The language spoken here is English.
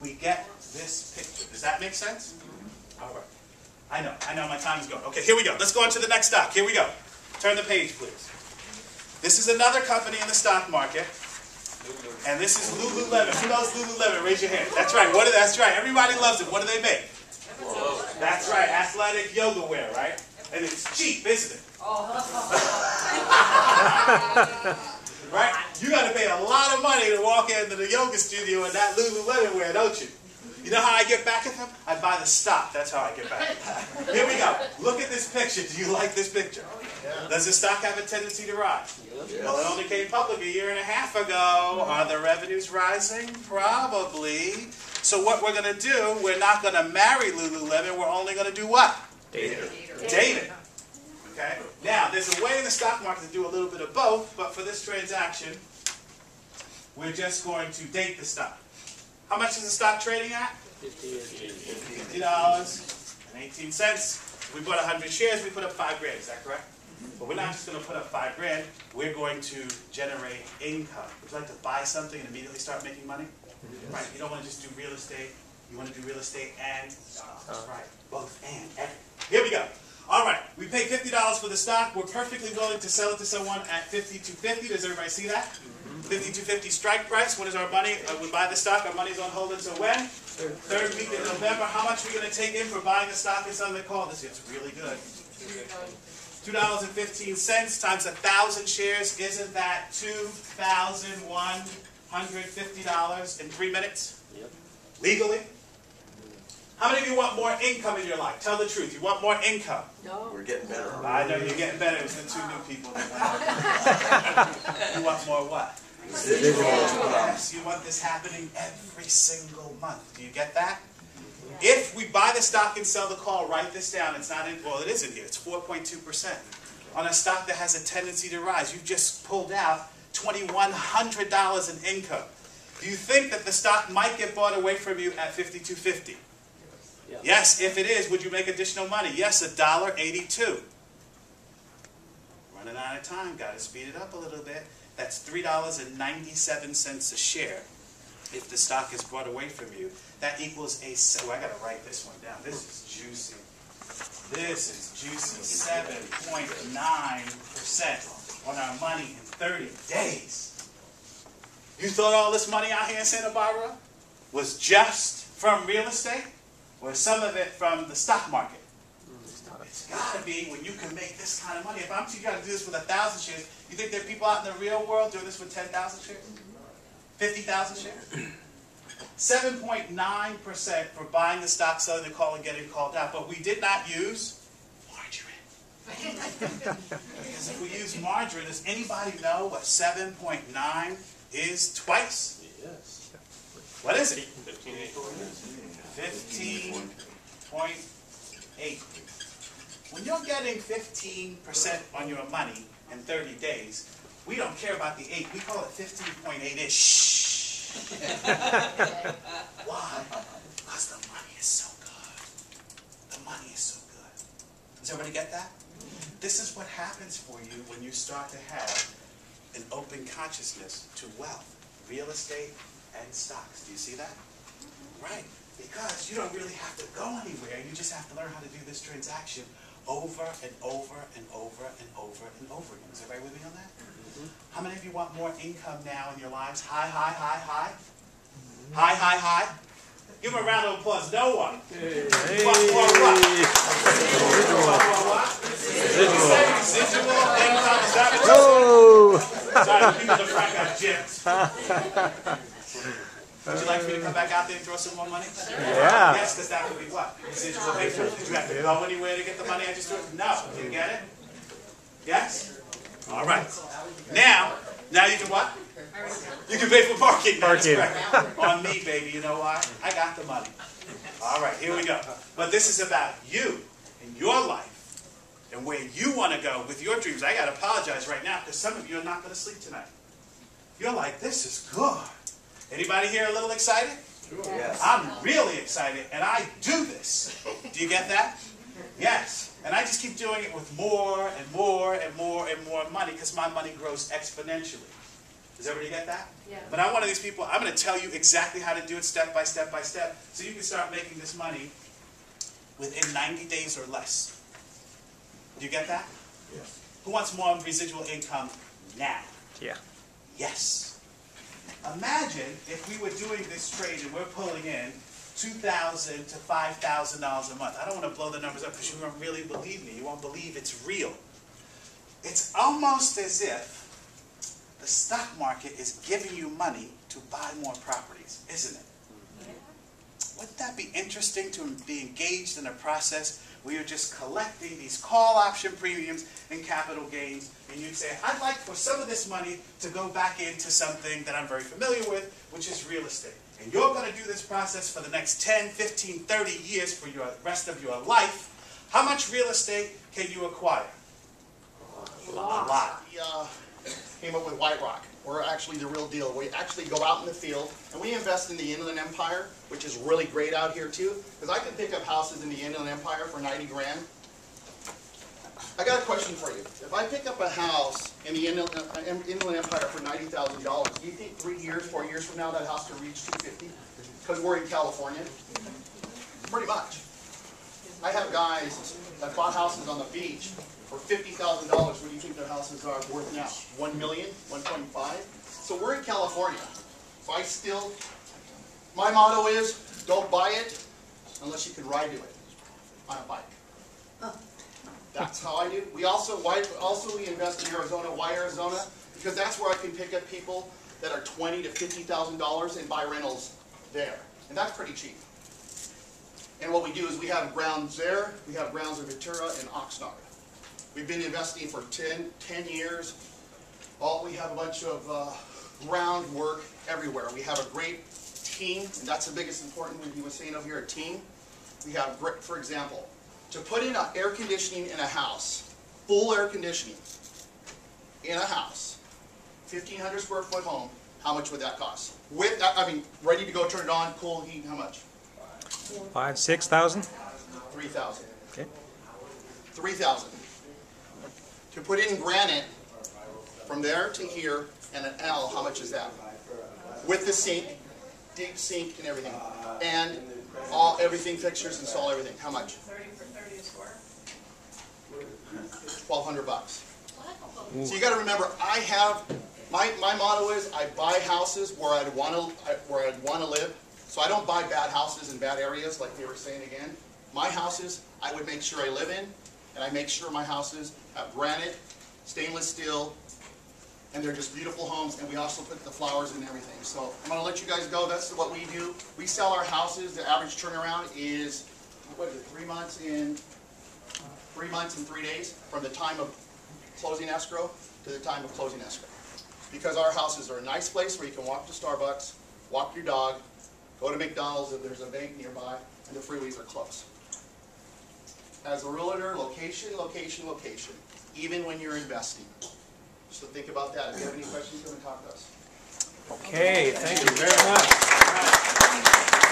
we get this picture. Does that make sense? All right. I know my time is going. Okay, here we go. Let's go on to the next stock. Here we go. Turn the page, please. This is another company in the stock market. And this is Lululemon. Who knows Lululemon? Raise your hand. That's right. That's right. Everybody loves it. What do they make? Whoa. That's right. Athletic yoga wear, right? And it's cheap, isn't it? Right? You got to pay a lot of money to walk into the yoga studio in that Lululemon wear, don't you? You know how I get back at them? I buy the stock. That's how I get back at them. Here we go. Look at this picture. Do you like this picture? Does the stock have a tendency to rise? Well, it only came public a year and a half ago. Are the revenues rising? Probably. So what we're going to do, we're not going to marry Lululemon. We're only going to do what? Date it. Okay? Now, there's a way in the stock market to do a little bit of both, but for this transaction, we're just going to date the stock. How much is the stock trading at? $50.18. We bought 100 shares, we put up $5 grand. Is that correct? But we're not just going to put up $5 grand. We're going to generate income. Would you like to buy something and immediately start making money? Right. You don't want to just do real estate. You want to do real estate and stocks. Right. Both and everything. Here we go. All right. We paid $50 for the stock. We're perfectly willing to sell it to someone at $52.50. Does everybody see that? $52.50 strike price. What is our money? We buy the stock. Our money's on hold until when? Third week in November. How much are we going to take in for buying the stock and selling the call? This is really good. $2.15 times 1,000 shares. Isn't that $2,150 in 3 minutes? Yep. Legally? How many of you want more income in your life? Tell the truth. You want more income? No. We're getting better. I know you're getting better. It was the two new people. You want more what? Yes, you want this happening every single month. Do you get that? If we buy the stock and sell the call, write this down. It's not in, well, it is in here. It's 4.2%. On a stock that has a tendency to rise, you've just pulled out $2,100 in income. Do you think that the stock might get bought away from you at $52.50? Yeah. Yes, if it is, would you make additional money? Yes, $1.82. Running out of time. Got to speed it up a little bit. That's $3.97 a share. If the stock is brought away from you, that equals a. Oh, I got to write this one down. This is juicy. This is juicy. 7.9% on our money in 30 days. You thought all this money out here in Santa Barbara was just from real estate? Or some of it from the stock market? It's got to be when you can make this kind of money. If I'm you got to do this with 1,000 shares, you think there are people out in the real world doing this with 10,000 shares? 50,000 shares? 7.9% for buying the stock, selling the call, and getting called out. But we did not use margarine. Because if we use margarine, does anybody know what 7.9 is twice? Yes. What is it? 15.8. When you're getting 15% on your money in 30 days, we don't care about the 8. We call it 15.8-ish. Why? Because the money is so good. The money is so good. Does everybody get that? This is what happens for you when you start to have an open consciousness to wealth, real estate, and stocks. Do you see that? Right. Because you don't really have to go anywhere. You just have to learn how to do this transaction over and over and over and over and over again. Is everybody with me on that? Mm-hmm. How many of you want more income now in your lives? High, high, high, high? Mm-hmm. High, high, high? Give them a round of applause. No one. Hey. You want more what? Residual income. Is that what you said? Sorry, the people in the front got gypped. Would you like for me to come back out there and throw some more money? Yeah. Yes, because that would be what? Residual income. Did you have to go anywhere to get the money I just threw? No. Did you get it? Yes? All right. Now you can what? You can pay for parking. Parking. On me, baby. You know why? I got the money. All right, here we go. But this is about you and your life and where you want to go with your dreams. I got to apologize right now because some of you are not going to sleep tonight. You're like, this is good. Anybody here a little excited? Sure. Yes. I'm really excited, and I do this. Do you get that? Yes. And I just keep doing it with more and more and more and more money because my money grows exponentially. Does everybody get that? Yeah. But I'm one of these people, I'm going to tell you exactly how to do it step by step by step, so you can start making this money within 90 days or less. Do you get that? Yes. Who wants more residual income now? Yeah. Yes. Imagine if we were doing this trade and we're pulling in $2,000 to $5,000 a month. I don't want to blow the numbers up because you won't really believe me. You won't believe it's real. It's almost as if the stock market is giving you money to buy more properties, isn't it? Yeah. Wouldn't that be interesting to be engaged in a process where you're just collecting these call option premiums and capital gains, and you'd say, I'd like for some of this money to go back into something that I'm very familiar with, which is real estate. And you're going to do this process for the next 10, 15, 30 years for your rest of your life. How much real estate can you acquire? A lot. A lot. We came up with White Rock. We're actually the real deal. We actually go out in the field and we invest in the Inland Empire, which is really great out here too. Because I can pick up houses in the Inland Empire for 90 grand. I got a question for you. If I pick up a house in the Inland Empire for $90,000, do you think 3 years, 4 years from now that house could reach $250? Because we're in California? Pretty much. I have guys that bought houses on the beach for $50,000. What do you think their houses are worth now? 1 million, 1.5? So we're in California. So I still, my motto is, don't buy it unless you can ride to it on a bike. That's how I do. We also we invest in Arizona. Why Arizona? Because that's where I can pick up people that are $20,000 to $50,000 and buy rentals there, and that's pretty cheap. And what we do is we have grounds there. We have grounds in Ventura and Oxnard. We've been investing for 10 years. We have a bunch of groundwork everywhere. We have a great team, and that's the biggest important thing he was saying over here, a team. We have, for example, to put in air conditioning in a house, full air conditioning in a house, 1,500 square foot home, how much would that cost? With that, I mean, ready to go, turn it on, cool, heat, how much? 5,000, 6,000. 3,000. Okay. 3,000. To put in granite from there to here and an L, how much is that? With the sink, deep sink and everything, and everything, fixtures, install everything. How much? 30 for 30 a square. $1,200. So you got to remember, I have my motto is I buy houses where I'd want to live. So I don't buy bad houses in bad areas, like they were saying again. My houses, I would make sure I live in, and I make sure my houses have granite, stainless steel, and they're just beautiful homes, and we also put the flowers and everything. So I'm going to let you guys go. That's what we do. We sell our houses. The average turnaround is, what is it, 3 months in 3 months and 3 days from the time of closing escrow to the time of closing escrow. Because our houses are a nice place where you can walk to Starbucks, walk your dog, go to McDonald's if there's a bank nearby, and the freeways are close. As a realtor, location, location, location, even when you're investing. So think about that. If you have any questions, come and talk to us. Okay, thank you very much.